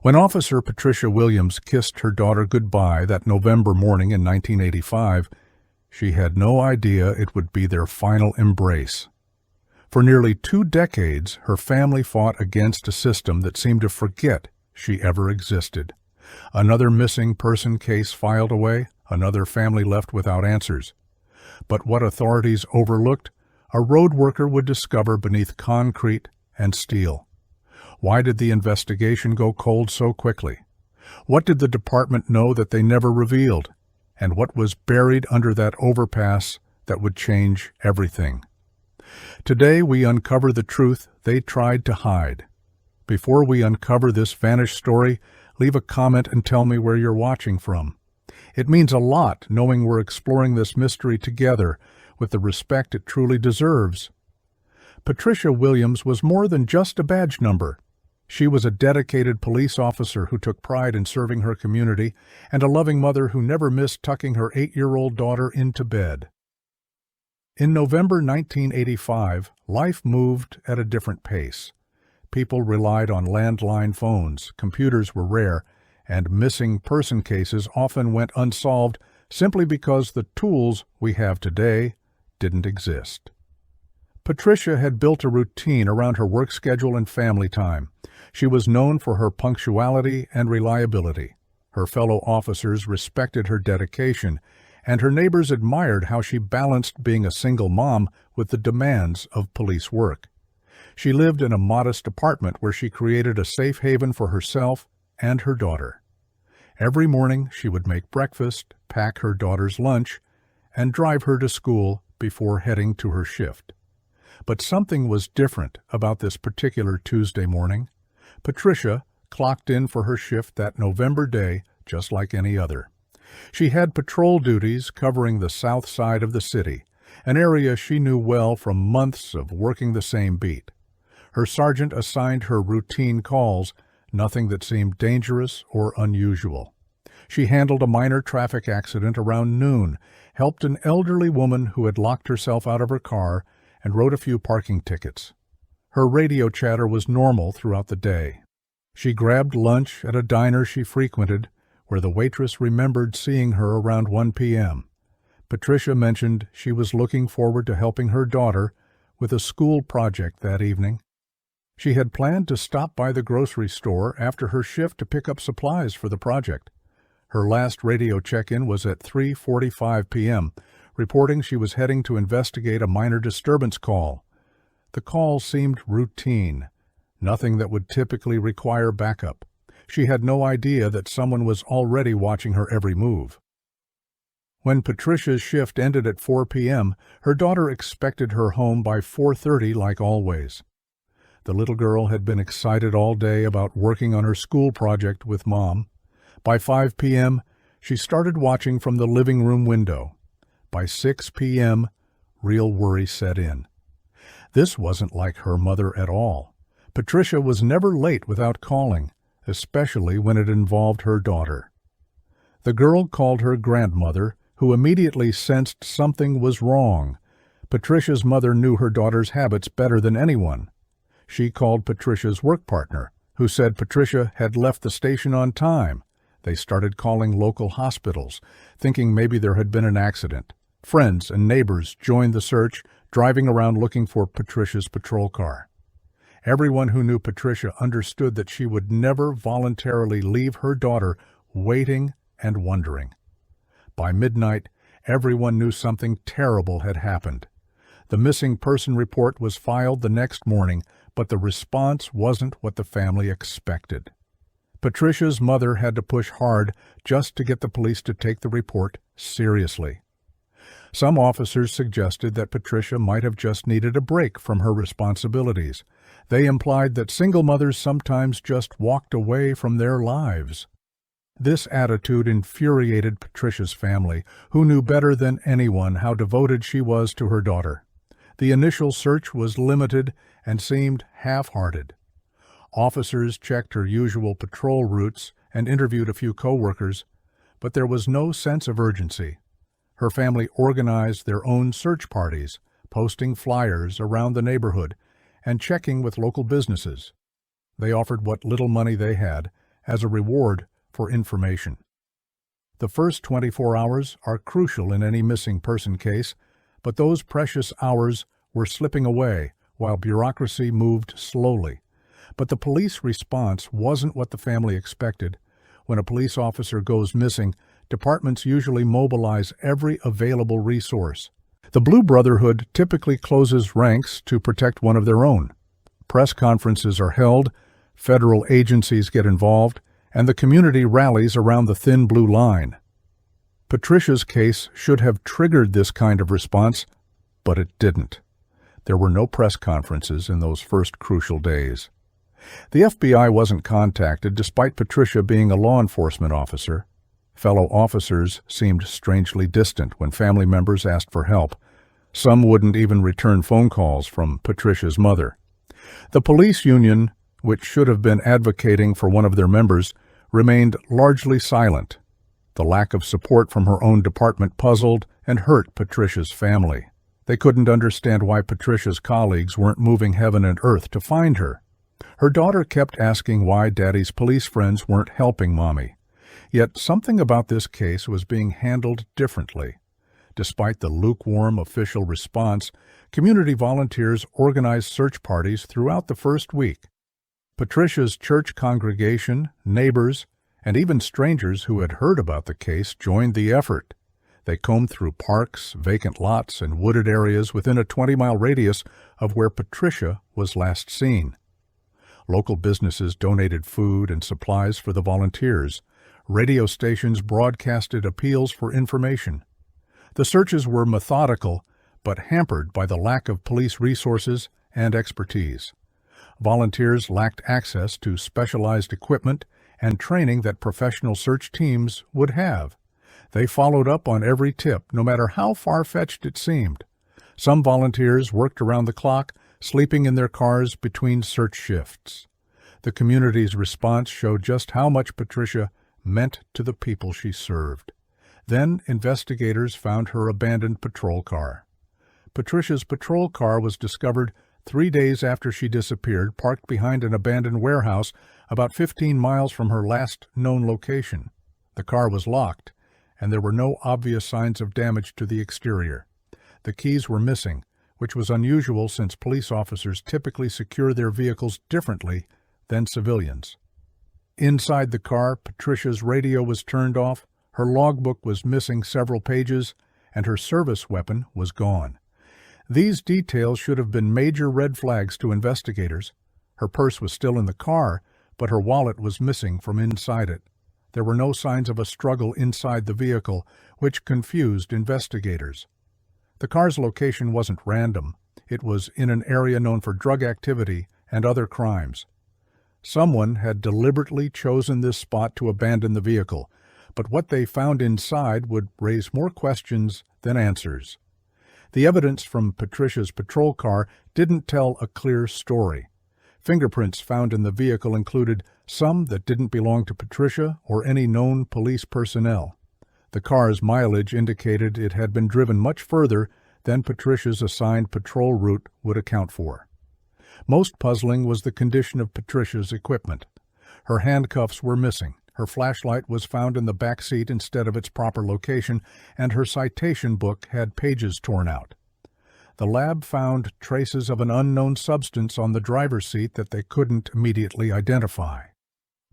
When Officer Patricia Williams kissed her daughter goodbye that November morning in 1985, she had no idea it would be their final embrace. For nearly 2 decades, her family fought against a system that seemed to forget she ever existed. Another missing person case filed away, another family left without answers. But what authorities overlooked, a road worker would discover beneath concrete and steel. Why did the investigation go cold so quickly? What did the department know that they never revealed? And what was buried under that overpass that would change everything? Today we uncover the truth they tried to hide. Before we uncover this vanished story, leave a comment and tell me where you're watching from. It means a lot knowing we're exploring this mystery together with the respect it truly deserves. Patricia Williams was more than just a badge number. She was a dedicated police officer who took pride in serving her community and a loving mother who never missed tucking her 8-year-old daughter into bed. In November 1985, life moved at a different pace. People relied on landline phones, computers were rare, and missing person cases often went unsolved simply because the tools we have today didn't exist. Patricia had built a routine around her work schedule and family time. She was known for her punctuality and reliability. Her fellow officers respected her dedication, and her neighbors admired how she balanced being a single mom with the demands of police work. She lived in a modest apartment where she created a safe haven for herself and her daughter. Every morning she would make breakfast, pack her daughter's lunch, and drive her to school before heading to her shift. But something was different about this particular Tuesday morning. Patricia clocked in for her shift that November day just like any other. She had patrol duties covering the south side of the city, an area she knew well from months of working the same beat. Her sergeant assigned her routine calls, nothing that seemed dangerous or unusual. She handled a minor traffic accident around noon, helped an elderly woman who had locked herself out of her car, and wrote a few parking tickets. Her radio chatter was normal throughout the day. She grabbed lunch at a diner she frequented, where the waitress remembered seeing her around 1 p.m. Patricia mentioned she was looking forward to helping her daughter with a school project that evening. She had planned to stop by the grocery store after her shift to pick up supplies for the project. Her last radio check-in was at 3:45 p.m., reporting she was heading to investigate a minor disturbance call. The call seemed routine, nothing that would typically require backup. She had no idea that someone was already watching her every move. When Patricia's shift ended at 4 p.m., her daughter expected her home by 4:30 like always. The little girl had been excited all day about working on her school project with Mom. By 5 p.m., she started watching from the living room window. By 6 p.m., real worry set in. This wasn't like her mother at all. Patricia was never late without calling, especially when it involved her daughter. The girl called her grandmother, who immediately sensed something was wrong. Patricia's mother knew her daughter's habits better than anyone. She called Patricia's work partner, who said Patricia had left the station on time. They started calling local hospitals, thinking maybe there had been an accident. Friends and neighbors joined the search, driving around looking for Patricia's patrol car. Everyone who knew Patricia understood that she would never voluntarily leave her daughter waiting and wondering. By midnight, everyone knew something terrible had happened. The missing person report was filed the next morning, but the response wasn't what the family expected. Patricia's mother had to push hard just to get the police to take the report seriously. Some officers suggested that Patricia might have just needed a break from her responsibilities. They implied that single mothers sometimes just walked away from their lives. This attitude infuriated Patricia's family, who knew better than anyone how devoted she was to her daughter. The initial search was limited and seemed half-hearted. Officers checked her usual patrol routes and interviewed a few co-workers, but there was no sense of urgency. Her family organized their own search parties, posting flyers around the neighborhood and checking with local businesses. They offered what little money they had as a reward for information. The first 24 hours are crucial in any missing person case, but those precious hours were slipping away while bureaucracy moved slowly. But the police response wasn't what the family expected. When a police officer goes missing, departments usually mobilize every available resource. The Blue Brotherhood typically closes ranks to protect one of their own. Press conferences are held, federal agencies get involved, and the community rallies around the thin blue line. Patricia's case should have triggered this kind of response, but it didn't. There were no press conferences in those first crucial days. The FBI wasn't contacted despite Patricia being a law enforcement officer. Fellow officers seemed strangely distant when family members asked for help. Some wouldn't even return phone calls from Patricia's mother. The police union, which should have been advocating for one of their members, remained largely silent. The lack of support from her own department puzzled and hurt Patricia's family. They couldn't understand why Patricia's colleagues weren't moving heaven and earth to find her. Her daughter kept asking why Daddy's police friends weren't helping Mommy. Yet something about this case was being handled differently. Despite the lukewarm official response, community volunteers organized search parties throughout the first week. Patricia's church congregation, neighbors, and even strangers who had heard about the case joined the effort. They combed through parks, vacant lots, and wooded areas within a 20-mile radius of where Patricia was last seen. Local businesses donated food and supplies for the volunteers. Radio stations broadcasted appeals for information. The searches were methodical, but hampered by the lack of police resources and expertise. Volunteers lacked access to specialized equipment and training that professional search teams would have. They followed up on every tip, no matter how far-fetched it seemed. Some volunteers worked around the clock, sleeping in their cars between search shifts. The community's response showed just how much Patricia meant to the people she served. Then investigators found her abandoned patrol car. Patricia's patrol car was discovered 3 days after she disappeared, parked behind an abandoned warehouse about 15 miles from her last known location. The car was locked, and there were no obvious signs of damage to the exterior. The keys were missing, which was unusual since police officers typically secure their vehicles differently than civilians. Inside the car, Patricia's radio was turned off, her logbook was missing several pages, and her service weapon was gone. These details should have been major red flags to investigators. Her purse was still in the car, but her wallet was missing from inside it. There were no signs of a struggle inside the vehicle, which confused investigators. The car's location wasn't random. It was in an area known for drug activity and other crimes. Someone had deliberately chosen this spot to abandon the vehicle, but what they found inside would raise more questions than answers. The evidence from Patricia's patrol car didn't tell a clear story. Fingerprints found in the vehicle included some that didn't belong to Patricia or any known police personnel. The car's mileage indicated it had been driven much further than Patricia's assigned patrol route would account for. Most puzzling was the condition of Patricia's equipment. Her handcuffs were missing, her flashlight was found in the back seat instead of its proper location, and her citation book had pages torn out. The lab found traces of an unknown substance on the driver's seat that they couldn't immediately identify.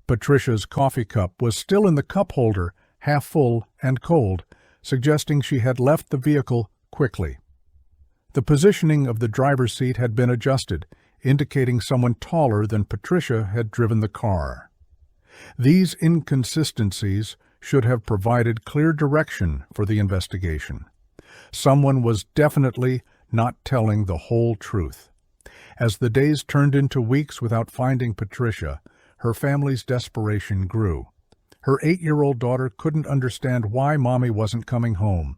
Patricia's coffee cup was still in the cup holder, half full and cold, suggesting she had left the vehicle quickly. The positioning of the driver's seat had been adjusted, indicating someone taller than Patricia had driven the car. These inconsistencies should have provided clear direction for the investigation. Someone was definitely not telling the whole truth. As the days turned into weeks without finding Patricia, her family's desperation grew. Her 8-year-old daughter couldn't understand why Mommy wasn't coming home.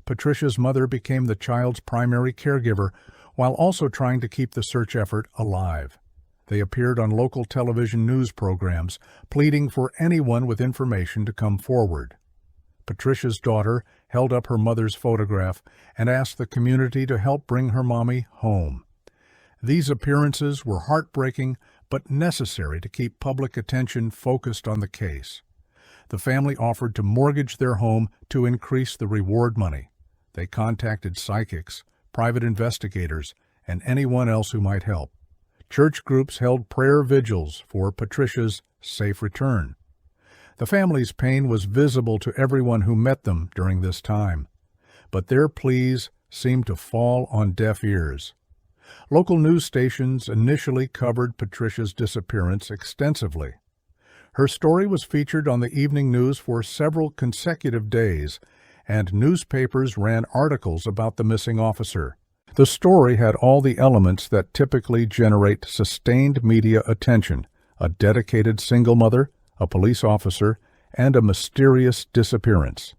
Patricia's mother became the child's primary caregiver while also trying to keep the search effort alive. They appeared on local television news programs, pleading for anyone with information to come forward. Patricia's daughter held up her mother's photograph and asked the community to help bring her Mommy home. These appearances were heartbreaking, but necessary to keep public attention focused on the case. The family offered to mortgage their home to increase the reward money. They contacted psychics, private investigators, and anyone else who might help. Church groups held prayer vigils for Patricia's safe return. The family's pain was visible to everyone who met them during this time, but their pleas seemed to fall on deaf ears. Local news stations initially covered Patricia's disappearance extensively. Her story was featured on the evening news for several consecutive days, and newspapers ran articles about the missing officer. The story had all the elements that typically generate sustained media attention: a dedicated single mother, a police officer, and a mysterious disappearance.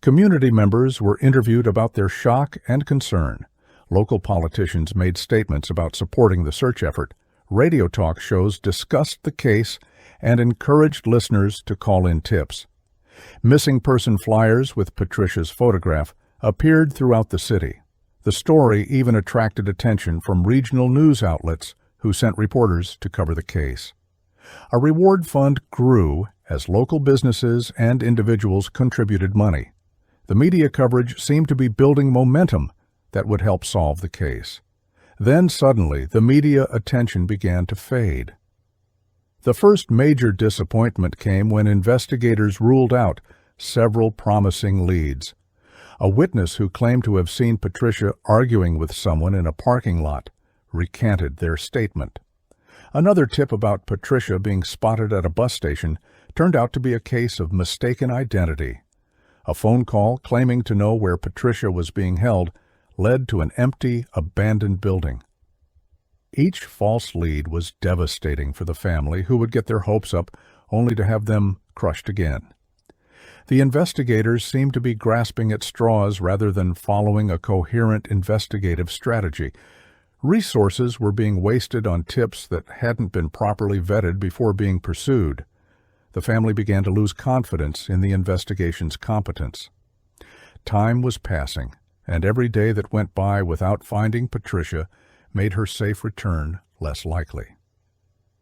Community members were interviewed about their shock and concern. Local politicians made statements about supporting the search effort. Radio talk shows discussed the case and encouraged listeners to call in tips. Missing person flyers with Patricia's photograph appeared throughout the city. The story even attracted attention from regional news outlets who sent reporters to cover the case. A reward fund grew as local businesses and individuals contributed money. The media coverage seemed to be building momentum that would help solve the case. Then suddenly, the media attention began to fade. The first major disappointment came when investigators ruled out several promising leads. A witness who claimed to have seen Patricia arguing with someone in a parking lot recanted their statement. Another tip about Patricia being spotted at a bus station turned out to be a case of mistaken identity. A phone call claiming to know where Patricia was being held led to an empty, abandoned building. Each false lead was devastating for the family, who would get their hopes up only to have them crushed again. The investigators seemed to be grasping at straws rather than following a coherent investigative strategy. Resources were being wasted on tips that hadn't been properly vetted before being pursued. The family began to lose confidence in the investigation's competence. Time was passing, and every day that went by without finding Patricia made her safe return less likely.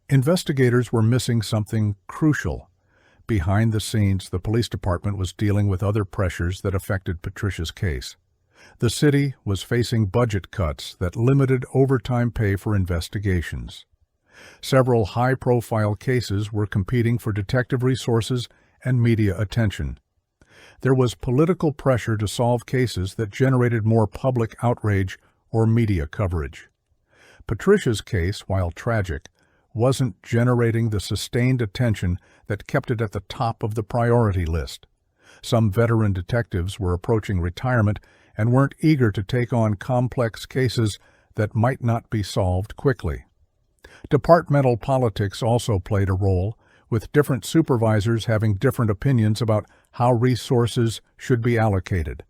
Investigators were missing something crucial. Behind the scenes, the police department was dealing with other pressures that affected Patricia's case. The city was facing budget cuts that limited overtime pay for investigations. Several high-profile cases were competing for detective resources and media attention. There was political pressure to solve cases that generated more public outrage or media coverage. Patricia's case, while tragic, wasn't generating the sustained attention that kept it at the top of the priority list. Some veteran detectives were approaching retirement and weren't eager to take on complex cases that might not be solved quickly. Departmental politics also played a role, with different supervisors having different opinions about how resources should be allocated.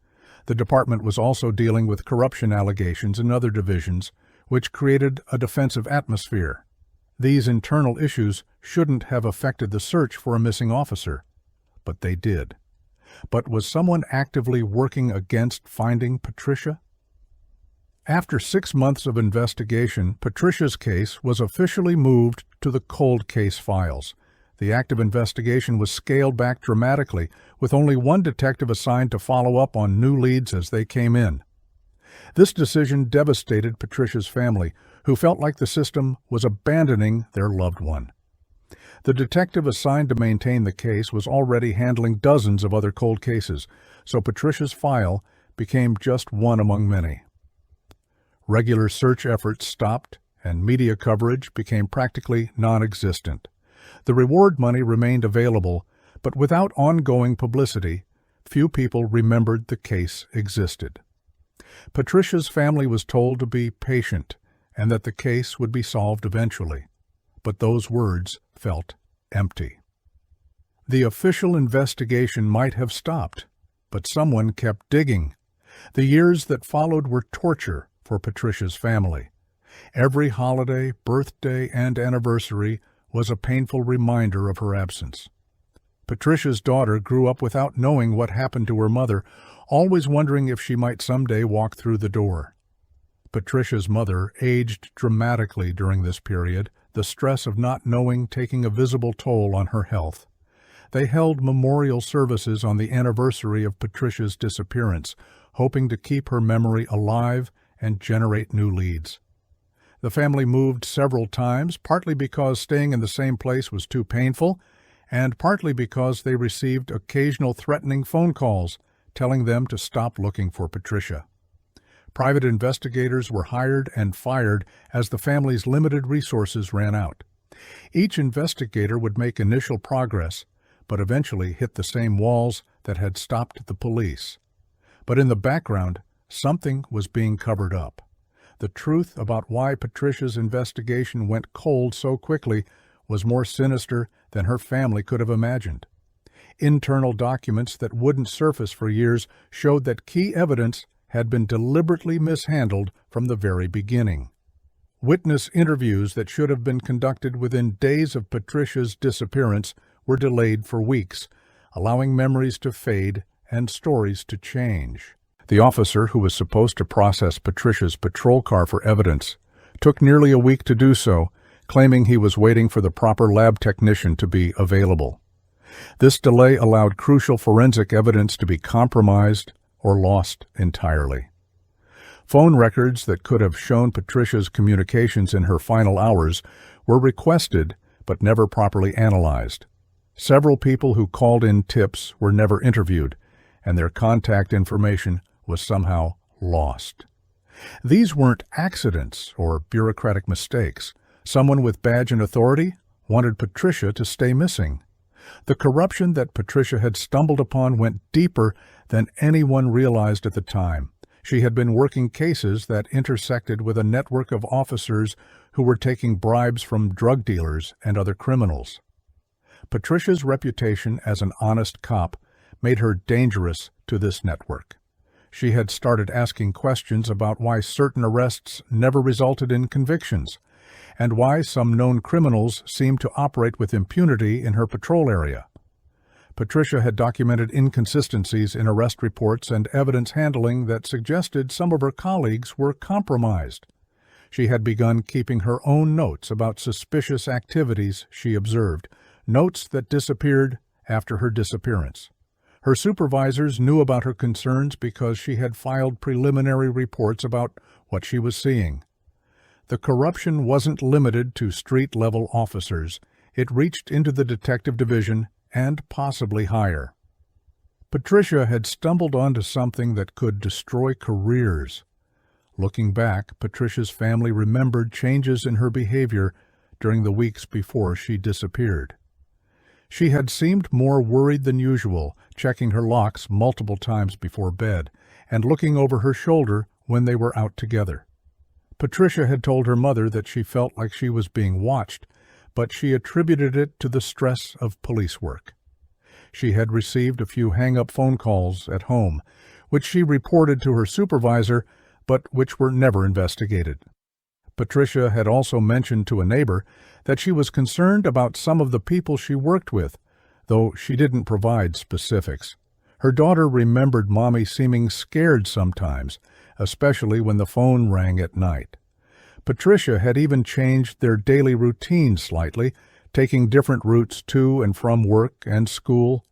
The department was also dealing with corruption allegations in other divisions, which created a defensive atmosphere. These internal issues shouldn't have affected the search for a missing officer, but they did. But was someone actively working against finding Patricia? After 6 months of investigation, Patricia's case was officially moved to the cold case files. The active investigation was scaled back dramatically, with only one detective assigned to follow up on new leads as they came in. This decision devastated Patricia's family, who felt like the system was abandoning their loved one. The detective assigned to maintain the case was already handling dozens of other cold cases, so Patricia's file became just one among many. Regular search efforts stopped, and media coverage became practically non-existent. The reward money remained available, but without ongoing publicity, few people remembered the case existed. Patricia's family was told to be patient and that the case would be solved eventually, but those words felt empty. The official investigation might have stopped, but someone kept digging. The years that followed were torture for Patricia's family. Every holiday, birthday, and anniversary was a painful reminder of her absence. Patricia's daughter grew up without knowing what happened to her mother, always wondering if she might someday walk through the door. Patricia's mother aged dramatically during this period, the the stress of not knowing taking a visible toll on her health. They held memorial services on the anniversary of Patricia's disappearance, hoping to keep her memory alive and generate new leads. The family moved several times, partly because staying in the same place was too painful, and partly because they received occasional threatening phone calls telling them to stop looking for Patricia. Private investigators were hired and fired as the family's limited resources ran out. Each investigator would make initial progress, but eventually hit the same walls that had stopped the police. But in the background, something was being covered up. The truth about why Patricia's investigation went cold so quickly was more sinister than her family could have imagined. Internal documents that wouldn't surface for years showed that key evidence had been deliberately mishandled from the very beginning. Witness interviews that should have been conducted within days of Patricia's disappearance were delayed for weeks, allowing memories to fade and stories to change. The officer who was supposed to process Patricia's patrol car for evidence took nearly a week to do so, claiming he was waiting for the proper lab technician to be available. This delay allowed crucial forensic evidence to be compromised or lost entirely. Phone records that could have shown Patricia's communications in her final hours were requested but never properly analyzed. Several people who called in tips were never interviewed, and their contact information was somehow lost. These weren't accidents or bureaucratic mistakes. Someone with badge and authority wanted Patricia to stay missing. The corruption that Patricia had stumbled upon went deeper than anyone realized at the time. She had been working cases that intersected with a network of officers who were taking bribes from drug dealers and other criminals. Patricia's reputation as an honest cop made her dangerous to this network. She had started asking questions about why certain arrests never resulted in convictions, and why some known criminals seemed to operate with impunity in her patrol area. Patricia had documented inconsistencies in arrest reports and evidence handling that suggested some of her colleagues were compromised. She had begun keeping her own notes about suspicious activities she observed, notes that disappeared after her disappearance. Her supervisors knew about her concerns because she had filed preliminary reports about what she was seeing. The corruption wasn't limited to street-level officers. It reached into the detective division and possibly higher. Patricia had stumbled onto something that could destroy careers. Looking back, Patricia's family remembered changes in her behavior during the weeks before she disappeared. She had seemed more worried than usual, checking her locks multiple times before bed, and looking over her shoulder when they were out together. Patricia had told her mother that she felt like she was being watched, but she attributed it to the stress of police work. She had received a few hang-up phone calls at home, which she reported to her supervisor, but which were never investigated. Patricia had also mentioned to a neighbor that she was concerned about some of the people she worked with, though she didn't provide specifics. Her daughter remembered Mommy seeming scared sometimes, especially when the phone rang at night. Patricia had even changed their daily routine slightly, taking different routes to and from work and school.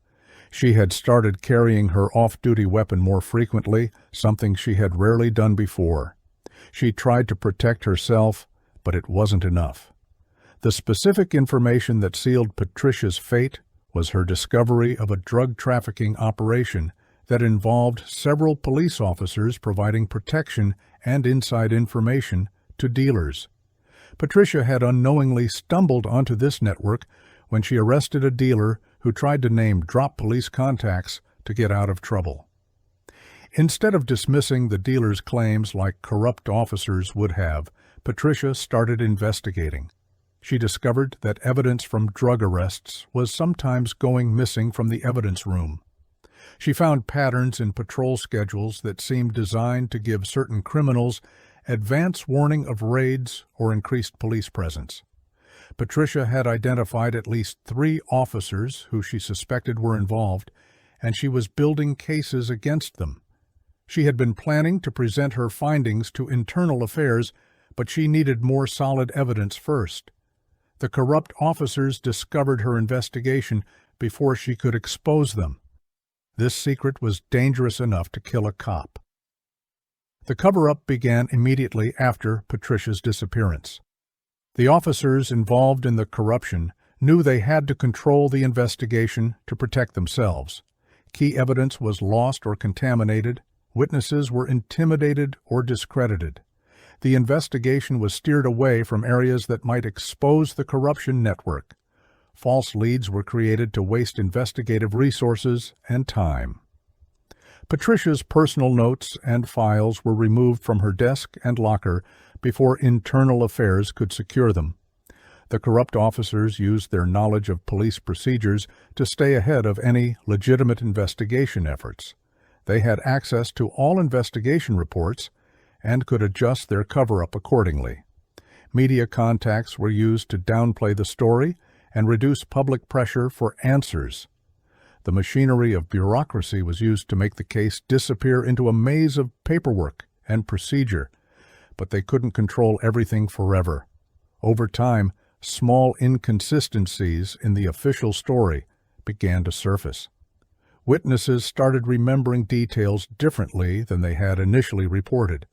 She had started carrying her off-duty weapon more frequently, something she had rarely done before. She tried to protect herself, but it wasn't enough. The specific information that sealed Patricia's fate was her discovery of a drug trafficking operation that involved several police officers providing protection and inside information to dealers. Patricia had unknowingly stumbled onto this network when she arrested a dealer who tried to name drop police contacts to get out of trouble. Instead of dismissing the dealer's claims like corrupt officers would have, Patricia started investigating. She discovered that evidence from drug arrests was sometimes going missing from the evidence room. She found patterns in patrol schedules that seemed designed to give certain criminals advance warning of raids or increased police presence. Patricia had identified at least 3 officers who she suspected were involved, and she was building cases against them. She had been planning to present her findings to internal affairs, but she needed more solid evidence first. The corrupt officers discovered her investigation before she could expose them. This secret was dangerous enough to kill a cop. The cover-up began immediately after Patricia's disappearance. The officers involved in the corruption knew they had to control the investigation to protect themselves. Key evidence was lost or contaminated. Witnesses were intimidated or discredited. The investigation was steered away from areas that might expose the corruption network. False leads were created to waste investigative resources and time. Patricia's personal notes and files were removed from her desk and locker before internal affairs could secure them. The corrupt officers used their knowledge of police procedures to stay ahead of any legitimate investigation efforts. They had access to all investigation reports and could adjust their cover-up accordingly. Media contacts were used to downplay the story and reduce public pressure for answers. The machinery of bureaucracy was used to make the case disappear into a maze of paperwork and procedure, but they couldn't control everything forever. Over time, small inconsistencies in the official story began to surface. Witnesses started remembering details differently than they had initially reported.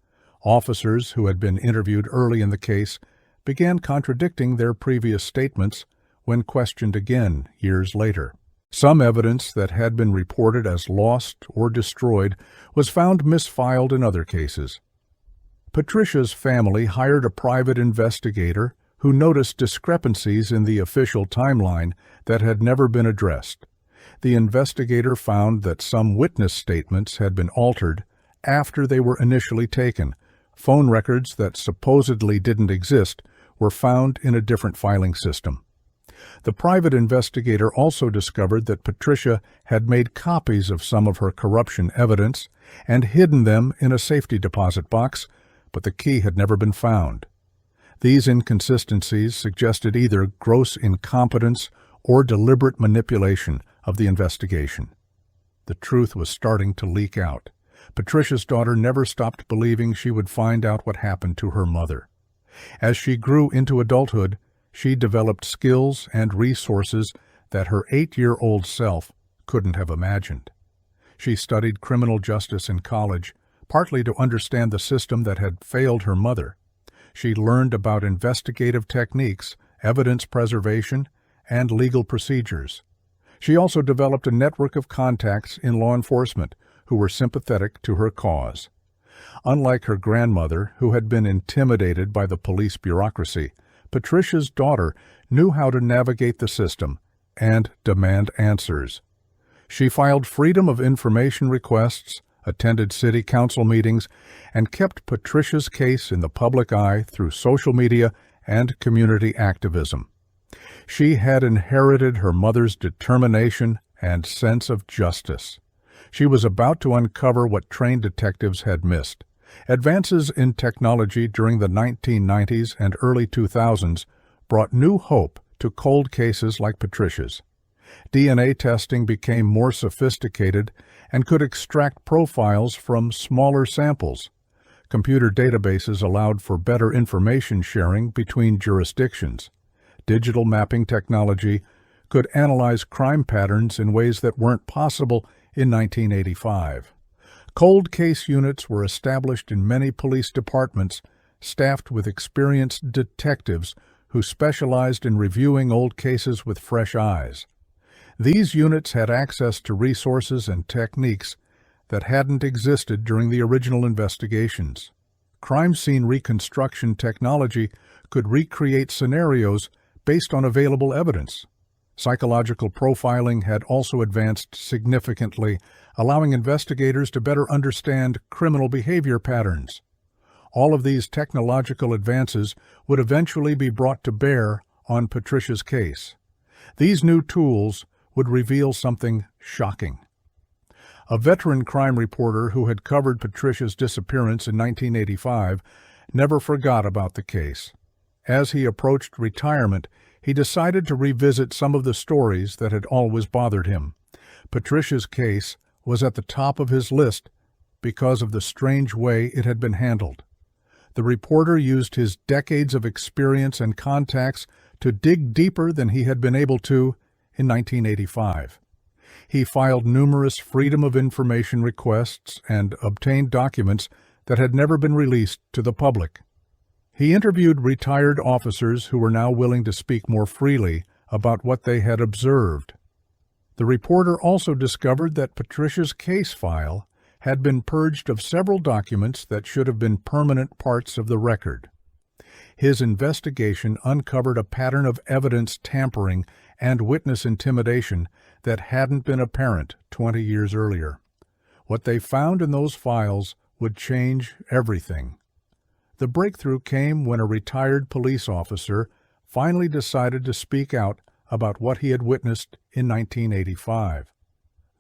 Officers who had been interviewed early in the case began contradicting their previous statements when questioned again years later. Some evidence that had been reported as lost or destroyed was found misfiled in other cases. Patricia's family hired a private investigator who noticed discrepancies in the official timeline that had never been addressed. The investigator found that some witness statements had been altered after they were initially taken. Phone records that supposedly didn't exist were found in a different filing system. The private investigator also discovered that Patricia had made copies of some of her corruption evidence and hidden them in a safety deposit box, but the key had never been found. These inconsistencies suggested either gross incompetence or deliberate manipulation of the investigation. The truth was starting to leak out. Patricia's daughter never stopped believing she would find out what happened to her mother. As she grew into adulthood, she developed skills and resources that her 8-year-old self couldn't have imagined. She studied criminal justice in college, partly to understand the system that had failed her mother. She learned about investigative techniques, evidence preservation, and legal procedures. She also developed a network of contacts in law enforcement who were sympathetic to her cause. Unlike her grandmother, who had been intimidated by the police bureaucracy, Patricia's daughter knew how to navigate the system and demand answers. She filed Freedom of Information requests, attended city council meetings, and kept Patricia's case in the public eye through social media and community activism. She had inherited her mother's determination and sense of justice. She was about to uncover what trained detectives had missed. Advances in technology during the 1990s and early 2000s brought new hope to cold cases like Patricia's. DNA testing became more sophisticated and could extract profiles from smaller samples. Computer databases allowed for better information sharing between jurisdictions. Digital mapping technology could analyze crime patterns in ways that weren't possible in 1985. Cold case units were established in many police departments, staffed with experienced detectives who specialized in reviewing old cases with fresh eyes. These units had access to resources and techniques that hadn't existed during the original investigations. Crime scene reconstruction technology could recreate scenarios based on available evidence. Psychological profiling had also advanced significantly, allowing investigators to better understand criminal behavior patterns. All of these technological advances would eventually be brought to bear on Patricia's case. These new tools would reveal something shocking. A veteran crime reporter who had covered Patricia's disappearance in 1985 never forgot about the case. As he approached retirement, he decided to revisit some of the stories that had always bothered him. Patricia's case was at the top of his list because of the strange way it had been handled. The reporter used his decades of experience and contacts to dig deeper than he had been able to in 1985. He filed numerous Freedom of Information requests and obtained documents that had never been released to the public. He interviewed retired officers who were now willing to speak more freely about what they had observed. The reporter also discovered that Patricia's case file had been purged of several documents that should have been permanent parts of the record. His investigation uncovered a pattern of evidence tampering and witness intimidation that hadn't been apparent 20 years earlier. What they found in those files would change everything. The breakthrough came when a retired police officer finally decided to speak out about what he had witnessed in 1985.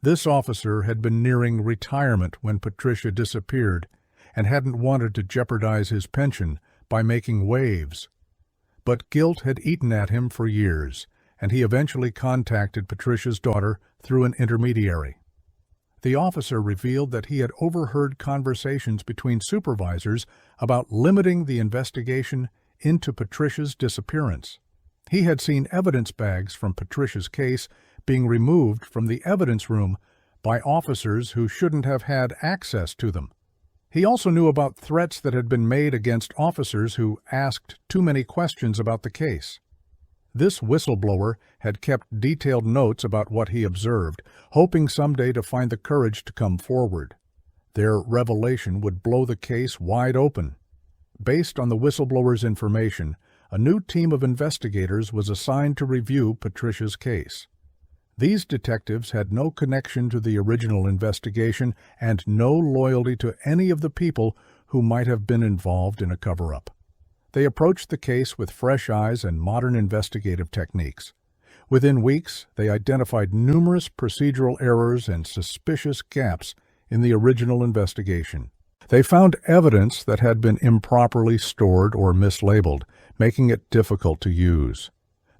This officer had been nearing retirement when Patricia disappeared and hadn't wanted to jeopardize his pension by making waves. But guilt had eaten at him for years, and he eventually contacted Patricia's daughter through an intermediary. The officer revealed that he had overheard conversations between supervisors about limiting the investigation into Patricia's disappearance. He had seen evidence bags from Patricia's case being removed from the evidence room by officers who shouldn't have had access to them. He also knew about threats that had been made against officers who asked too many questions about the case. This whistleblower had kept detailed notes about what he observed, hoping someday to find the courage to come forward. Their revelation would blow the case wide open. Based on the whistleblower's information, a new team of investigators was assigned to review Patricia's case. These detectives had no connection to the original investigation and no loyalty to any of the people who might have been involved in a cover-up. They approached the case with fresh eyes and modern investigative techniques. Within weeks, they identified numerous procedural errors and suspicious gaps in the original investigation. They found evidence that had been improperly stored or mislabeled, making it difficult to use.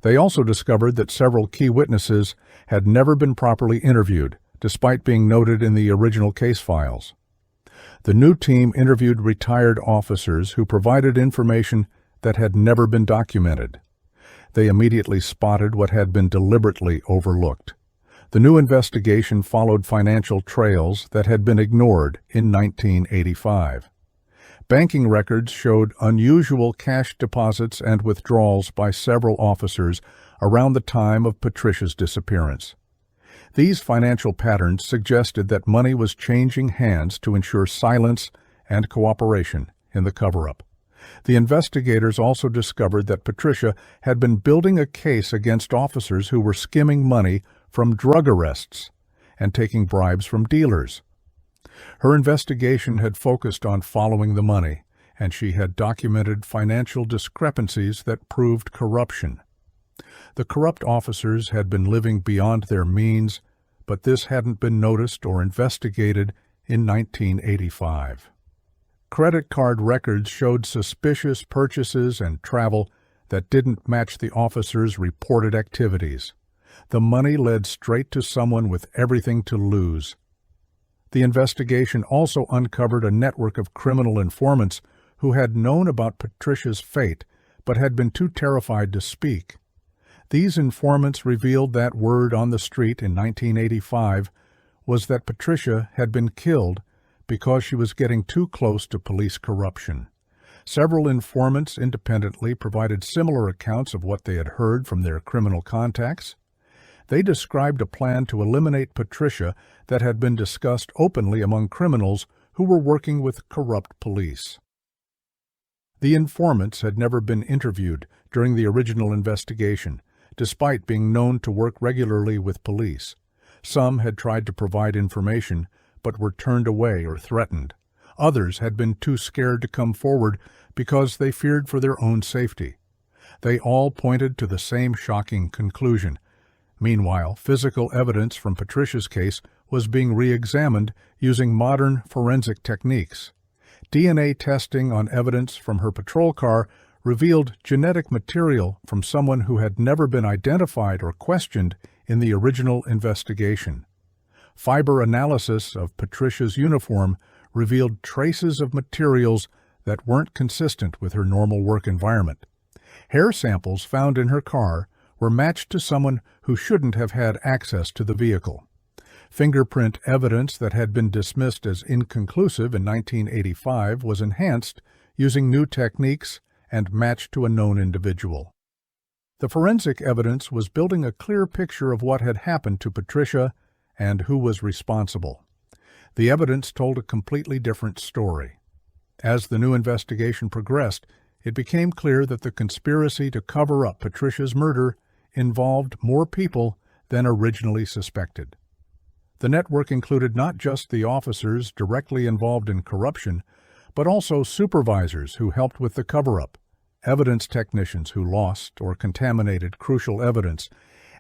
They also discovered that several key witnesses had never been properly interviewed, despite being noted in the original case files. The new team interviewed retired officers who provided information that had never been documented. They immediately spotted what had been deliberately overlooked. The new investigation followed financial trails that had been ignored in 1985. Banking records showed unusual cash deposits and withdrawals by several officers around the time of Patricia's disappearance. These financial patterns suggested that money was changing hands to ensure silence and cooperation in the cover-up. The investigators also discovered that Patricia had been building a case against officers who were skimming money from drug arrests and taking bribes from dealers. Her investigation had focused on following the money, and she had documented financial discrepancies that proved corruption. The corrupt officers had been living beyond their means, but this hadn't been noticed or investigated in 1985. Credit card records showed suspicious purchases and travel that didn't match the officers' reported activities. The money led straight to someone with everything to lose. The investigation also uncovered a network of criminal informants who had known about Patricia's fate but had been too terrified to speak. These informants revealed that word on the street in 1985 was that Patricia had been killed because she was getting too close to police corruption. Several informants independently provided similar accounts of what they had heard from their criminal contacts. They described a plan to eliminate Patricia that had been discussed openly among criminals who were working with corrupt police. The informants had never been interviewed during the original investigation, despite being known to work regularly with police. Some had tried to provide information, but were turned away or threatened. Others had been too scared to come forward because they feared for their own safety. They all pointed to the same shocking conclusion. Meanwhile, physical evidence from Patricia's case was being re-examined using modern forensic techniques. DNA testing on evidence from her patrol car revealed genetic material from someone who had never been identified or questioned in the original investigation. Fiber analysis of Patricia's uniform revealed traces of materials that weren't consistent with her normal work environment. Hair samples found in her car were matched to someone who shouldn't have had access to the vehicle. Fingerprint evidence that had been dismissed as inconclusive in 1985 was enhanced using new techniques and matched to a known individual. The forensic evidence was building a clear picture of what had happened to Patricia and who was responsible. The evidence told a completely different story. As the new investigation progressed, it became clear that the conspiracy to cover up Patricia's murder involved more people than originally suspected. The network included not just the officers directly involved in corruption, but also supervisors who helped with the cover-up, evidence technicians who lost or contaminated crucial evidence,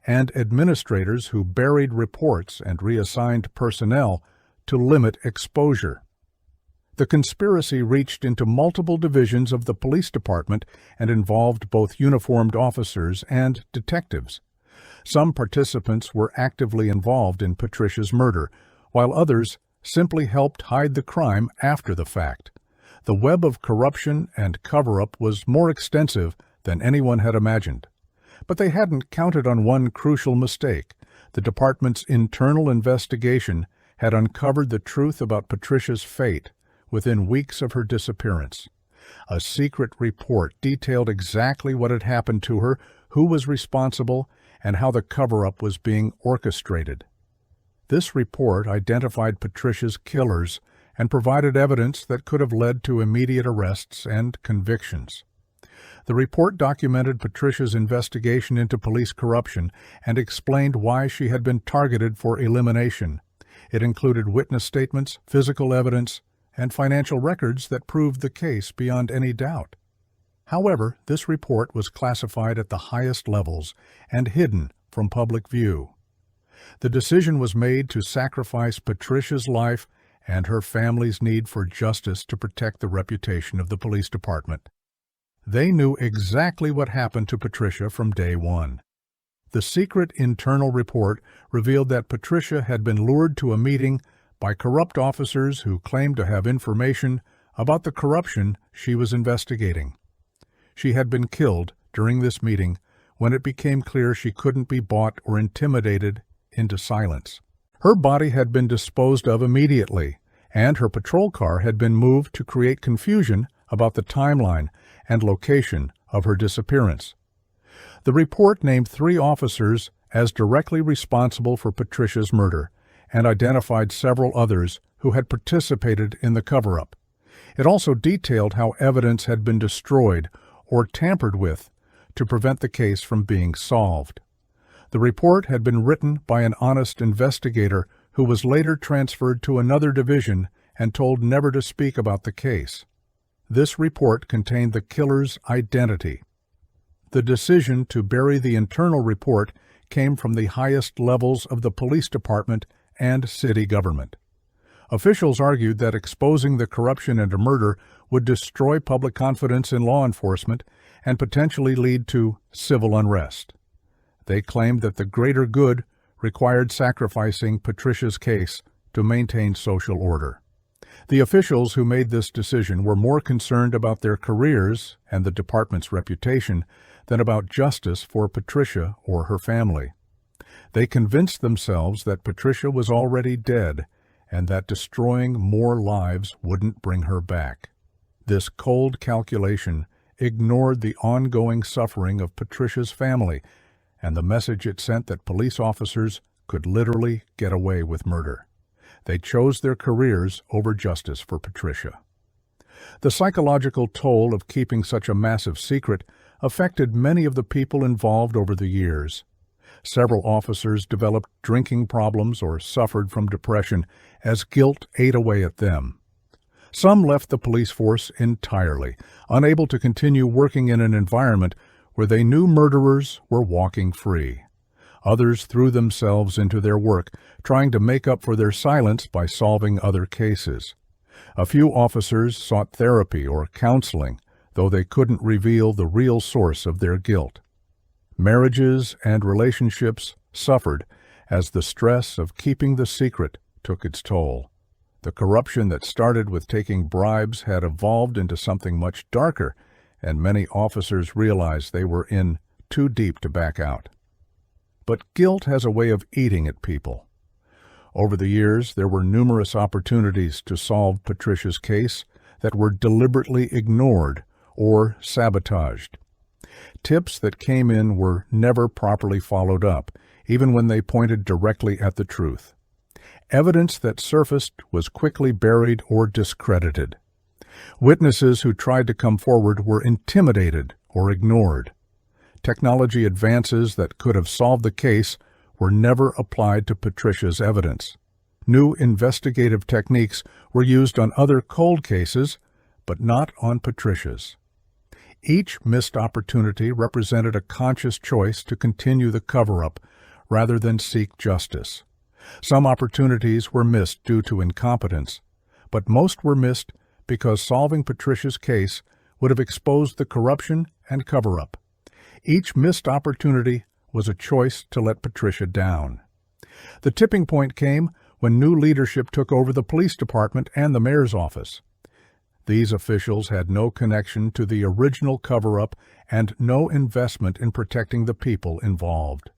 and administrators who buried reports and reassigned personnel to limit exposure. The conspiracy reached into multiple divisions of the police department and involved both uniformed officers and detectives. Some participants were actively involved in Patricia's murder, while others simply helped hide the crime after the fact. The web of corruption and cover-up was more extensive than anyone had imagined. But they hadn't counted on one crucial mistake. The department's internal investigation had uncovered the truth about Patricia's fate within weeks of her disappearance. A secret report detailed exactly what had happened to her, who was responsible, and how the cover-up was being orchestrated. This report identified Patricia's killers and provided evidence that could have led to immediate arrests and convictions. The report documented Patricia's investigation into police corruption and explained why she had been targeted for elimination. It included witness statements, physical evidence, and financial records that proved the case beyond any doubt. However, this report was classified at the highest levels and hidden from public view. The decision was made to sacrifice Patricia's life and her family's need for justice to protect the reputation of the police department. They knew exactly what happened to Patricia from day one. The secret internal report revealed that Patricia had been lured to a meeting by corrupt officers who claimed to have information about the corruption she was investigating. She had been killed during this meeting when it became clear she couldn't be bought or intimidated into silence. Her body had been disposed of immediately, and her patrol car had been moved to create confusion about the timeline and location of her disappearance. The report named 3 officers as directly responsible for Patricia's murder and identified several others who had participated in the cover-up. It also detailed how evidence had been destroyed or tampered with to prevent the case from being solved. The report had been written by an honest investigator who was later transferred to another division and told never to speak about the case. This report contained the killer's identity. The decision to bury the internal report came from the highest levels of the police department and city government. Officials argued that exposing the corruption and murder would destroy public confidence in law enforcement and potentially lead to civil unrest. They claimed that the greater good required sacrificing Patricia's case to maintain social order. The officials who made this decision were more concerned about their careers and the department's reputation than about justice for Patricia or her family. They convinced themselves that Patricia was already dead and that destroying more lives wouldn't bring her back. This cold calculation ignored the ongoing suffering of Patricia's family and the message it sent that police officers could literally get away with murder. They chose their careers over justice for Patricia. The psychological toll of keeping such a massive secret affected many of the people involved over the years. Several officers developed drinking problems or suffered from depression as guilt ate away at them. Some left the police force entirely, unable to continue working in an environment where they knew murderers were walking free. Others threw themselves into their work, trying to make up for their silence by solving other cases. A few officers sought therapy or counseling, though they couldn't reveal the real source of their guilt. Marriages and relationships suffered as the stress of keeping the secret took its toll. The corruption that started with taking bribes had evolved into something much darker, and many officers realized they were in too deep to back out. But guilt has a way of eating at people. Over the years, there were numerous opportunities to solve Patricia's case that were deliberately ignored or sabotaged. Tips that came in were never properly followed up, even when they pointed directly at the truth. Evidence that surfaced was quickly buried or discredited. Witnesses who tried to come forward were intimidated or ignored. Technology advances that could have solved the case were never applied to Patricia's evidence. New investigative techniques were used on other cold cases, but not on Patricia's. Each missed opportunity represented a conscious choice to continue the cover-up rather than seek justice. Some opportunities were missed due to incompetence, but most were missed because solving Patricia's case would have exposed the corruption and cover-up. Each missed opportunity was a choice to let Patricia down. The tipping point came when new leadership took over the police department and the mayor's office. These officials had no connection to the original cover-up and no investment in protecting the people involved.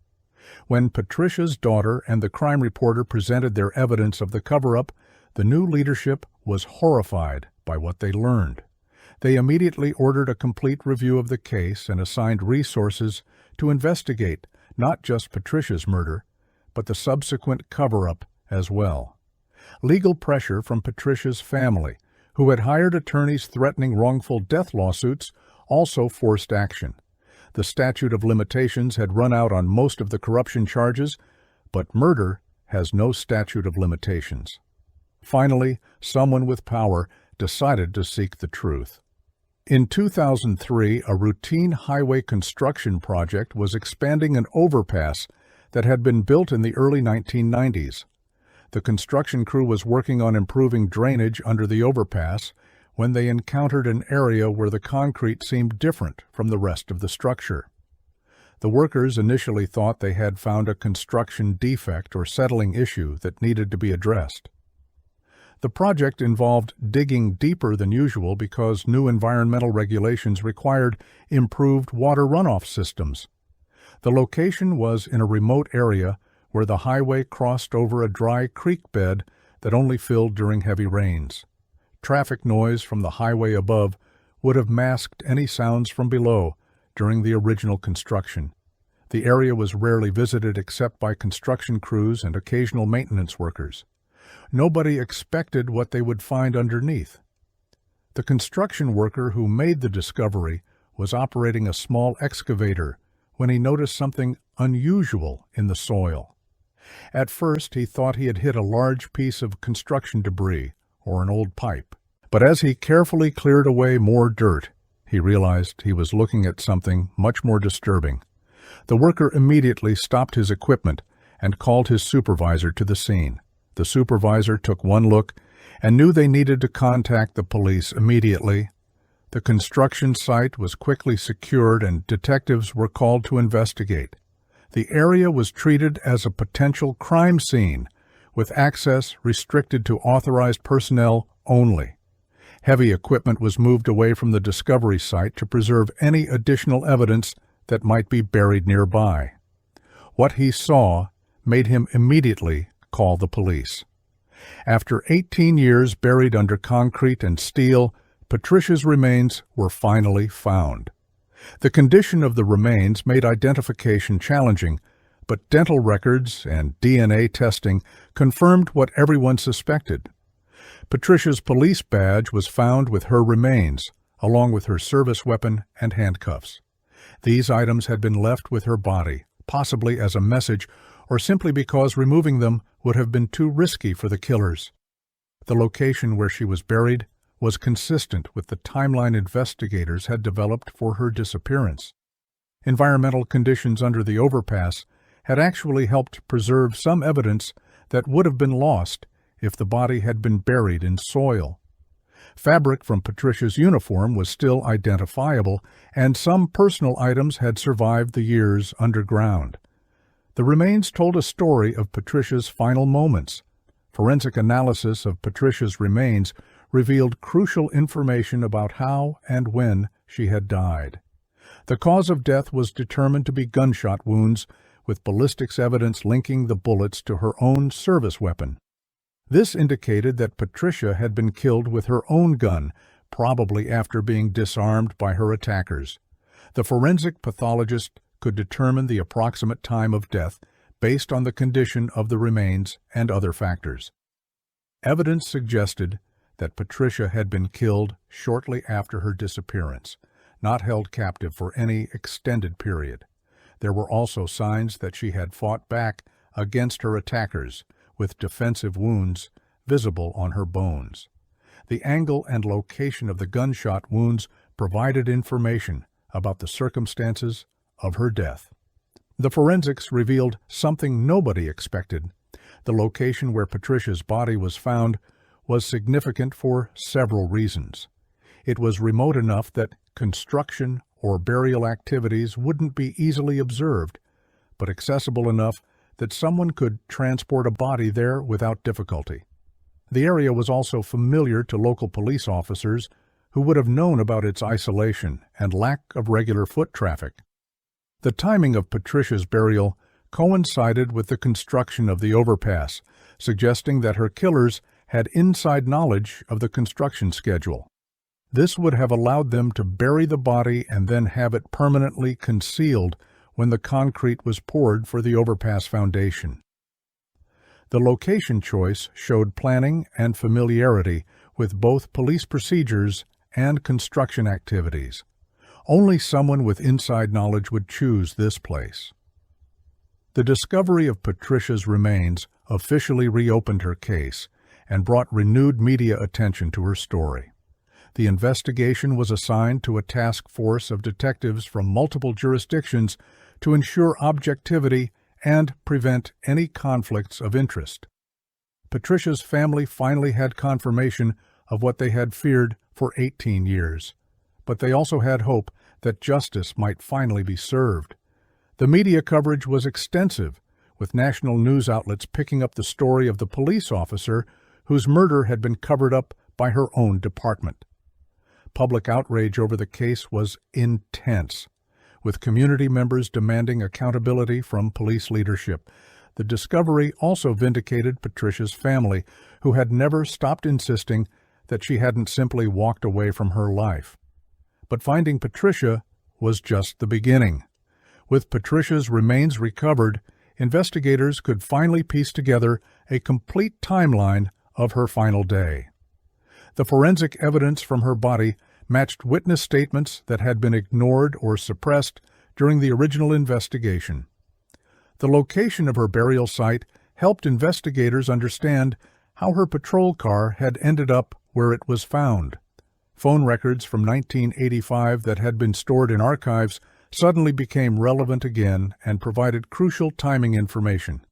When Patricia's daughter and the crime reporter presented their evidence of the cover-up, the new leadership was horrified by what they learned. They immediately ordered a complete review of the case and assigned resources to investigate not just Patricia's murder, but the subsequent cover-up as well. Legal pressure from Patricia's family, who had hired attorneys threatening wrongful death lawsuits, also forced action. The statute of limitations had run out on most of the corruption charges, but murder has no statute of limitations. Finally, someone with power decided to seek the truth. In 2003, a routine highway construction project was expanding an overpass that had been built in the early 1990s. The construction crew was working on improving drainage under the overpass when they encountered an area where the concrete seemed different from the rest of the structure. The workers initially thought they had found a construction defect or settling issue that needed to be addressed. The project involved digging deeper than usual because new environmental regulations required improved water runoff systems. The location was in a remote area where the highway crossed over a dry creek bed that only filled during heavy rains. Traffic noise from the highway above would have masked any sounds from below during the original construction. The area was rarely visited except by construction crews and occasional maintenance workers. Nobody expected what they would find underneath. The construction worker who made the discovery was operating a small excavator when he noticed something unusual in the soil. At first, he thought he had hit a large piece of construction debris or an old pipe. But as he carefully cleared away more dirt, he realized he was looking at something much more disturbing. The worker immediately stopped his equipment and called his supervisor to the scene. The supervisor took one look and knew they needed to contact the police immediately. The construction site was quickly secured and detectives were called to investigate. The area was treated as a potential crime scene, with access restricted to authorized personnel only. Heavy equipment was moved away from the discovery site to preserve any additional evidence that might be buried nearby. What he saw made him immediately call the police. After 18 years buried under concrete and steel, Patricia's remains were finally found. The condition of the remains made identification challenging, but dental records and DNA testing confirmed what everyone suspected. Patricia's police badge was found with her remains, along with her service weapon and handcuffs. These items had been left with her body, possibly as a message or simply because removing them would have been too risky for the killers. The location where she was buried was consistent with the timeline investigators had developed for her disappearance. Environmental conditions under the overpass had actually helped preserve some evidence that would have been lost if the body had been buried in soil. Fabric from Patricia's uniform was still identifiable, and some personal items had survived the years underground. The remains told a story of Patricia's final moments, Forensic analysis of Patricia's remains revealed crucial information about how and when she had died. The cause of death was determined to be gunshot wounds, with ballistics evidence linking the bullets to her own service weapon. This indicated that Patricia had been killed with her own gun, probably after being disarmed by her attackers. The forensic pathologist could determine the approximate time of death based on the condition of the remains and other factors. Evidence suggested that Patricia had been killed shortly after her disappearance, not held captive for any extended period. There were also signs that she had fought back against her attackers, with defensive wounds visible on her bones. The angle and location of the gunshot wounds provided information about the circumstances of her death. The forensics revealed something nobody expected. The location where Patricia's body was found was significant for several reasons. It was remote enough that construction or burial activities wouldn't be easily observed, but accessible enough that someone could transport a body there without difficulty. The area was also familiar to local police officers who would have known about its isolation and lack of regular foot traffic. The timing of Patricia's burial coincided with the construction of the overpass, suggesting that her killers had inside knowledge of the construction schedule. This would have allowed them to bury the body and then have it permanently concealed when the concrete was poured for the overpass foundation. The location choice showed planning and familiarity with both police procedures and construction activities. Only someone with inside knowledge would choose this place. The discovery of Patricia's remains officially reopened her case and brought renewed media attention to her story. The investigation was assigned to a task force of detectives from multiple jurisdictions to ensure objectivity and prevent any conflicts of interest. Patricia's family finally had confirmation of what they had feared for 18 years, but they also had hope that justice might finally be served. The media coverage was extensive, with national news outlets picking up the story of the police officer whose murder had been covered up by her own department. Public outrage over the case was intense, with community members demanding accountability from police leadership. The discovery also vindicated Patricia's family, who had never stopped insisting that she hadn't simply walked away from her life. But finding Patricia was just the beginning. With Patricia's remains recovered, investigators could finally piece together a complete timeline of her final day. The forensic evidence from her body matched witness statements that had been ignored or suppressed during the original investigation. The location of her burial site helped investigators understand how her patrol car had ended up where it was found. Phone records from 1985 that had been stored in archives suddenly became relevant again and provided crucial timing information.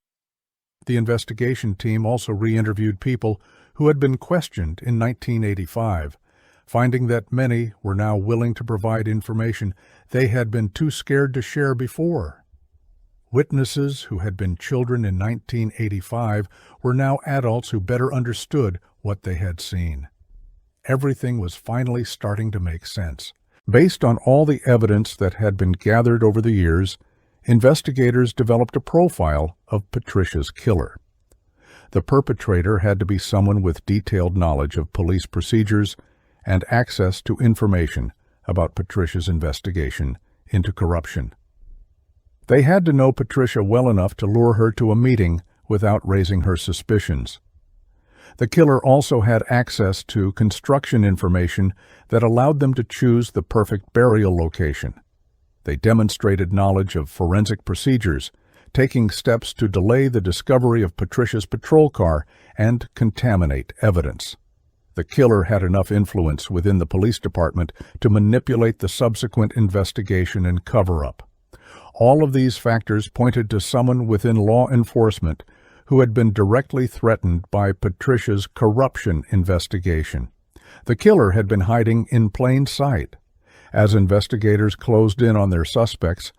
The investigation team also re-interviewed people who had been questioned in 1985, finding that many were now willing to provide information they had been too scared to share before. Witnesses who had been children in 1985 were now adults who better understood what they had seen. Everything was finally starting to make sense. Based on all the evidence that had been gathered over the years, investigators developed a profile of Patricia's killer. The perpetrator had to be someone with detailed knowledge of police procedures and access to information about Patricia's investigation into corruption. They had to know Patricia well enough to lure her to a meeting without raising her suspicions. The killer also had access to construction information that allowed them to choose the perfect burial location. They demonstrated knowledge of forensic procedures, taking steps to delay the discovery of Patricia's patrol car and contaminate evidence. The killer had enough influence within the police department to manipulate the subsequent investigation and cover-up. All of these factors pointed to someone within law enforcement who had been directly threatened by Patricia's corruption investigation. The killer had been hiding in plain sight. As investigators closed in on their suspects,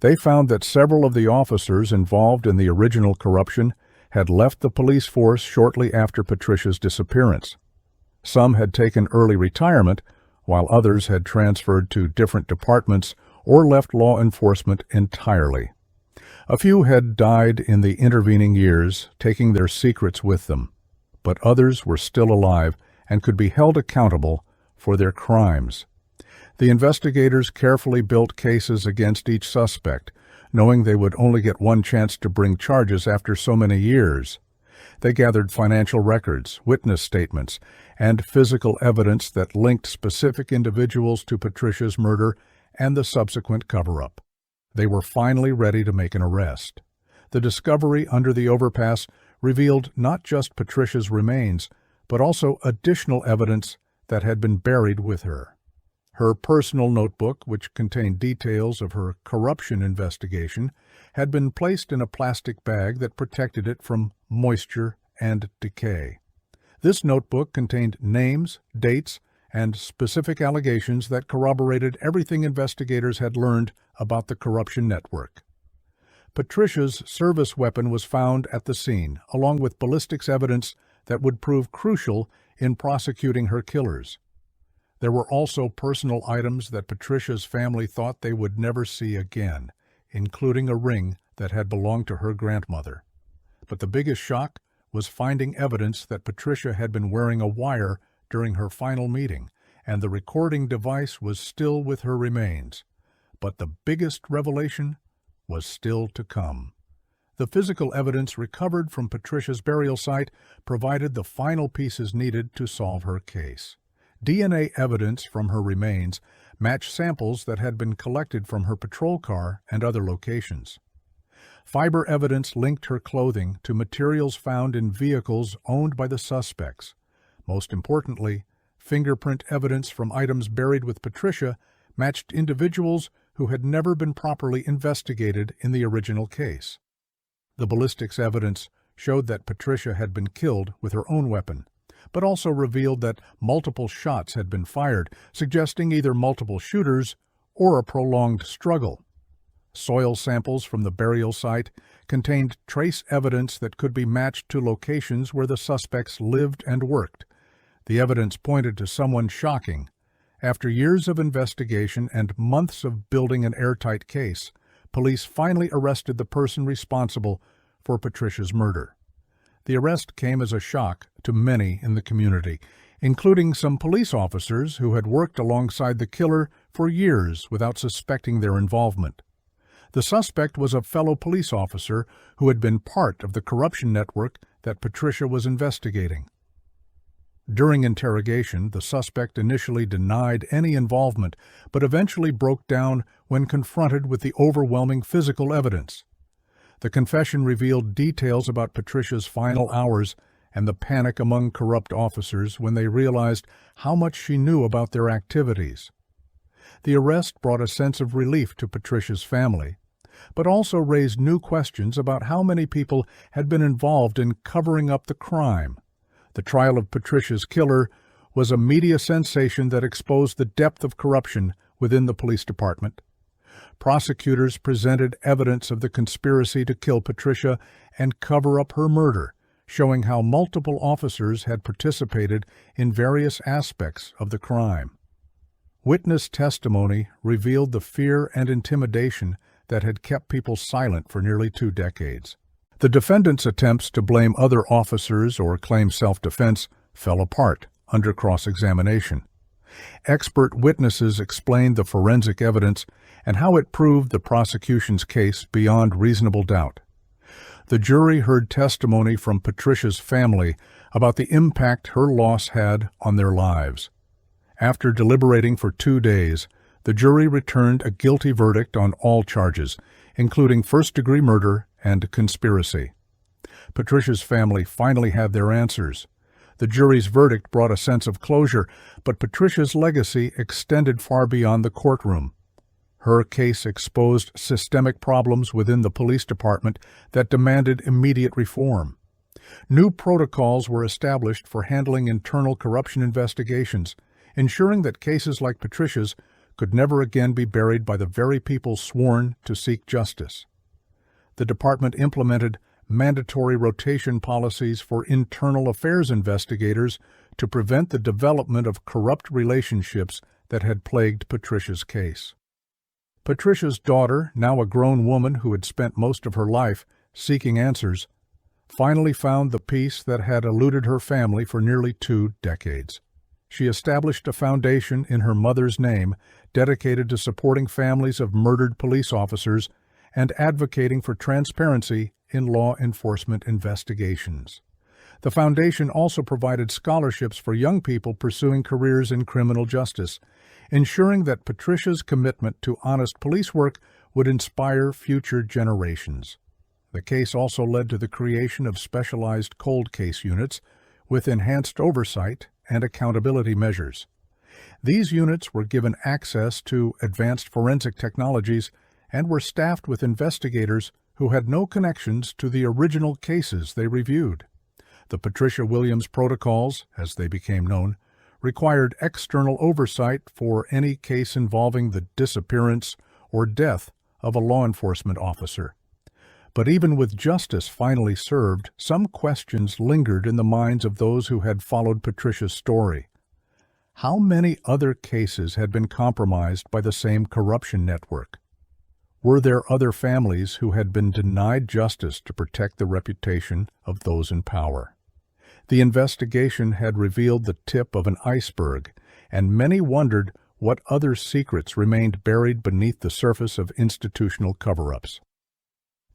they found that several of the officers involved in the original corruption had left the police force shortly after Patricia's disappearance. Some had taken early retirement, while others had transferred to different departments or left law enforcement entirely. A few had died in the intervening years, taking their secrets with them, but others were still alive and could be held accountable for their crimes. The investigators carefully built cases against each suspect, knowing they would only get one chance to bring charges after so many years. They gathered financial records, witness statements, and physical evidence that linked specific individuals to Patricia's murder and the subsequent cover-up. They were finally ready to make an arrest. The discovery under the overpass revealed not just Patricia's remains, but also additional evidence that had been buried with her. Her personal notebook, which contained details of her corruption investigation, had been placed in a plastic bag that protected it from moisture and decay. This notebook contained names, dates, and specific allegations that corroborated everything investigators had learned about the corruption network. Patricia's service weapon was found at the scene, along with ballistics evidence that would prove crucial in prosecuting her killers. There were also personal items that Patricia's family thought they would never see again, including a ring that had belonged to her grandmother. But the biggest shock was finding evidence that Patricia had been wearing a wire during her final meeting, and the recording device was still with her remains. But the biggest revelation was still to come. The physical evidence recovered from Patricia's burial site provided the final pieces needed to solve her case. DNA evidence from her remains matched samples that had been collected from her patrol car and other locations. Fiber evidence linked her clothing to materials found in vehicles owned by the suspects. Most importantly, fingerprint evidence from items buried with Patricia matched individuals who had never been properly investigated in the original case. The ballistics evidence showed that Patricia had been killed with her own weapon, but also revealed that multiple shots had been fired, suggesting either multiple shooters or a prolonged struggle. Soil samples from the burial site contained trace evidence that could be matched to locations where the suspects lived and worked. The evidence pointed to someone shocking. After years of investigation and months of building an airtight case, police finally arrested the person responsible for Patricia's murder. The arrest came as a shock to many in the community, including some police officers who had worked alongside the killer for years without suspecting their involvement. The suspect was a fellow police officer who had been part of the corruption network that Patricia was investigating. During interrogation, the suspect initially denied any involvement, but eventually broke down when confronted with the overwhelming physical evidence. The confession revealed details about Patricia's final hours and the panic among corrupt officers when they realized how much she knew about their activities. The arrest brought a sense of relief to Patricia's family, but also raised new questions about how many people had been involved in covering up the crime. The trial of Patricia's killer was a media sensation that exposed the depth of corruption within the police department. Prosecutors presented evidence of the conspiracy to kill Patricia and cover up her murder, showing how multiple officers had participated in various aspects of the crime. Witness testimony revealed the fear and intimidation that had kept people silent for nearly 2 decades. The defendant's attempts to blame other officers or claim self-defense fell apart under cross-examination. Expert witnesses explained the forensic evidence and how it proved the prosecution's case beyond reasonable doubt. The jury heard testimony from Patricia's family about the impact her loss had on their lives. After deliberating for 2 days, the jury returned a guilty verdict on all charges, including first-degree murder and conspiracy. Patricia's family finally had their answers. The jury's verdict brought a sense of closure, but Patricia's legacy extended far beyond the courtroom. Her case exposed systemic problems within the police department that demanded immediate reform. New protocols were established for handling internal corruption investigations, ensuring that cases like Patricia's could never again be buried by the very people sworn to seek justice. The department implemented mandatory rotation policies for internal affairs investigators to prevent the development of corrupt relationships that had plagued Patricia's case. Patricia's daughter, now a grown woman who had spent most of her life seeking answers, finally found the peace that had eluded her family for nearly 2 decades. She established a foundation in her mother's name dedicated to supporting families of murdered police officers and advocating for transparency in law enforcement investigations. The foundation also provided scholarships for young people pursuing careers in criminal justice, ensuring that Patricia's commitment to honest police work would inspire future generations. The case also led to the creation of specialized cold case units with enhanced oversight and accountability measures. These units were given access to advanced forensic technologies and were staffed with investigators who had no connections to the original cases they reviewed. The Patricia Williams protocols, as they became known, required external oversight for any case involving the disappearance or death of a law enforcement officer. But even with justice finally served, some questions lingered in the minds of those who had followed Patricia's story. How many other cases had been compromised by the same corruption network? Were there other families who had been denied justice to protect the reputation of those in power? The investigation had revealed the tip of an iceberg, and many wondered what other secrets remained buried beneath the surface of institutional cover-ups.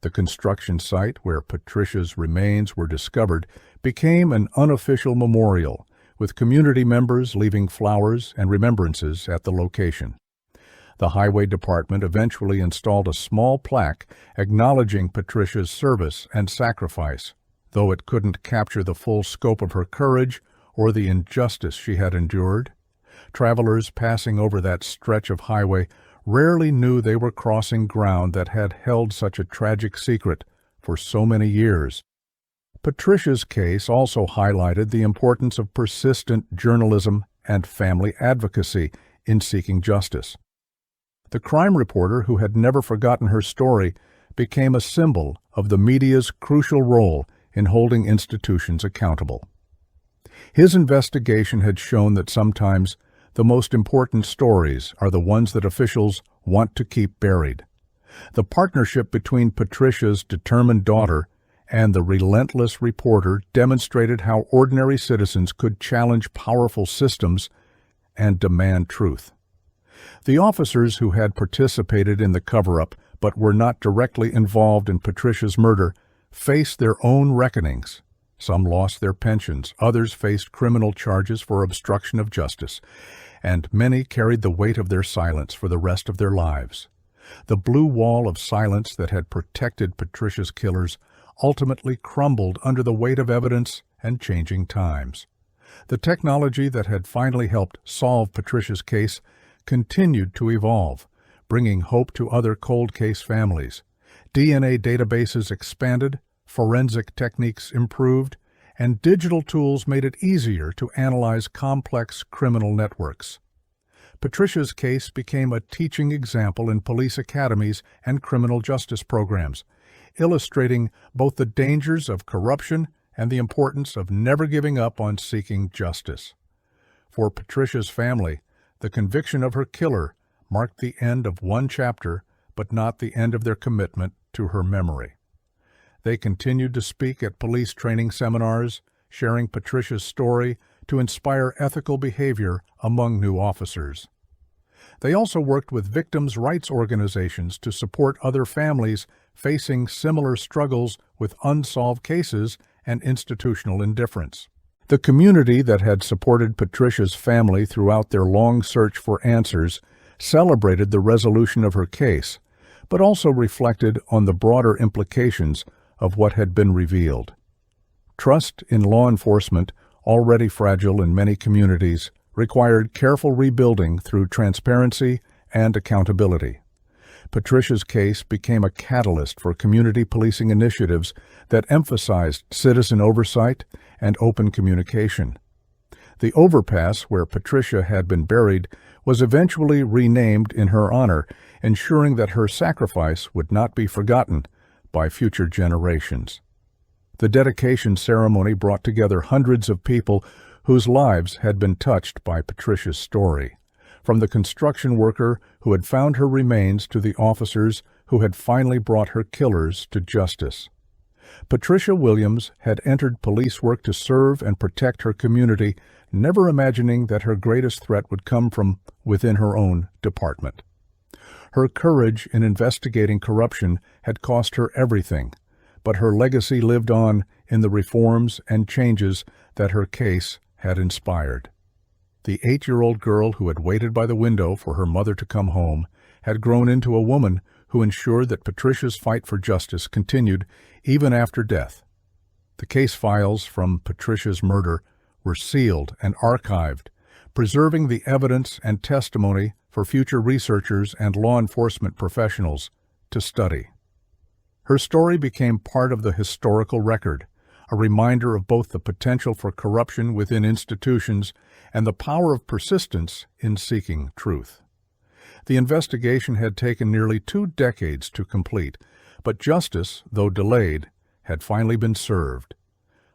The construction site where Patricia's remains were discovered became an unofficial memorial, with community members leaving flowers and remembrances at the location. The Highway Department eventually installed a small plaque acknowledging Patricia's service and sacrifice, though it couldn't capture the full scope of her courage or the injustice she had endured. Travelers passing over that stretch of highway rarely knew they were crossing ground that had held such a tragic secret for so many years. Patricia's case also highlighted the importance of persistent journalism and family advocacy in seeking justice. The crime reporter who had never forgotten her story became a symbol of the media's crucial role in holding institutions accountable. His investigation had shown that sometimes the most important stories are the ones that officials want to keep buried. The partnership between Patricia's determined daughter and the relentless reporter demonstrated how ordinary citizens could challenge powerful systems and demand truth. The officers who had participated in the cover-up but were not directly involved in Patricia's murder faced their own reckonings. Some lost their pensions, others faced criminal charges for obstruction of justice, and many carried the weight of their silence for the rest of their lives. The blue wall of silence that had protected Patricia's killers ultimately crumbled under the weight of evidence and changing times. The technology that had finally helped solve Patricia's case continued to evolve, bringing hope to other cold case families. DNA databases expanded, forensic techniques improved, and digital tools made it easier to analyze complex criminal networks. Patricia's case became a teaching example in police academies and criminal justice programs, illustrating both the dangers of corruption and the importance of never giving up on seeking justice. For Patricia's family, the conviction of her killer marked the end of one chapter, but not the end of their commitment to her memory. They continued to speak at police training seminars, sharing Patricia's story to inspire ethical behavior among new officers. They also worked with victims' rights organizations to support other families facing similar struggles with unsolved cases and institutional indifference. The community that had supported Patricia's family throughout their long search for answers celebrated the resolution of her case, but also reflected on the broader implications of what had been revealed. Trust in law enforcement, already fragile in many communities, required careful rebuilding through transparency and accountability. Patricia's case became a catalyst for community policing initiatives that emphasized citizen oversight and open communication. The Overpass, where Patricia had been buried, was eventually renamed in her honor, ensuring that her sacrifice would not be forgotten by future generations. The dedication ceremony brought together hundreds of people whose lives had been touched by Patricia's story, from the construction worker who had found her remains to the officers who had finally brought her killers to justice. Patricia Williams had entered police work to serve and protect her community, never imagining that her greatest threat would come from within her own department. Her courage in investigating corruption had cost her everything, but her legacy lived on in the reforms and changes that her case had inspired. The 8-year-old girl who had waited by the window for her mother to come home had grown into a woman who ensured that Patricia's fight for justice continued even after death. The case files from Patricia's murder were sealed and archived, preserving the evidence and testimony for future researchers and law enforcement professionals to study. Her story became part of the historical record, a reminder of both the potential for corruption within institutions and the power of persistence in seeking truth. The investigation had taken nearly 2 decades to complete, but justice, though delayed, had finally been served.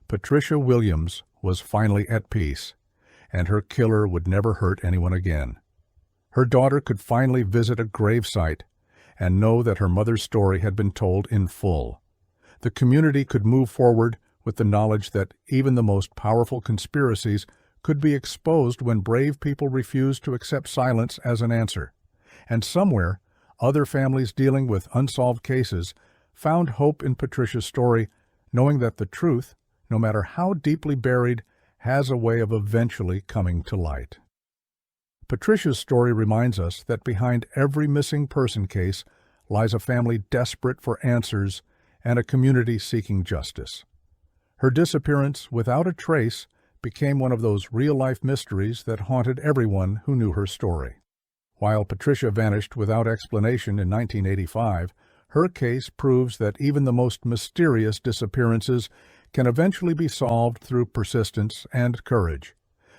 Patricia Williams was finally at peace, and her killer would never hurt anyone again. Her daughter could finally visit a gravesite and know that her mother's story had been told in full. The community could move forward with the knowledge that even the most powerful conspiracies could be exposed when brave people refused to accept silence as an answer. And somewhere, other families dealing with unsolved cases found hope in Patricia's story, knowing that the truth, no matter how deeply buried, has a way of eventually coming to light. Patricia's story reminds us that behind every missing person case lies a family desperate for answers and a community seeking justice. Her disappearance without a trace became one of those real-life mysteries that haunted everyone who knew her story. While Patricia vanished without explanation in 1985, her case proves that even the most mysterious disappearances can eventually be solved through persistence and courage.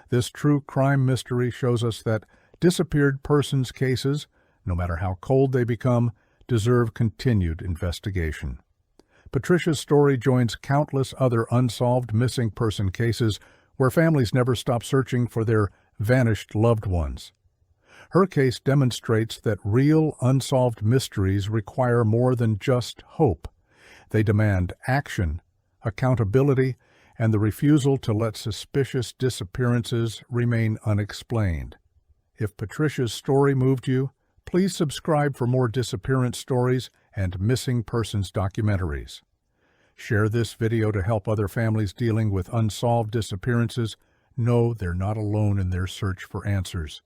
This true crime mystery shows us that disappeared persons cases, no matter how cold they become, deserve continued investigation. Patricia's story joins countless other unsolved missing person cases where families never stop searching for their vanished loved ones. Her case demonstrates that real unsolved mysteries require more than just hope. They demand action, accountability, and the refusal to let suspicious disappearances remain unexplained. If Patricia's story moved you, please subscribe for more disappearance stories and missing persons documentaries. Share this video to help other families dealing with unsolved disappearances know they're not alone in their search for answers.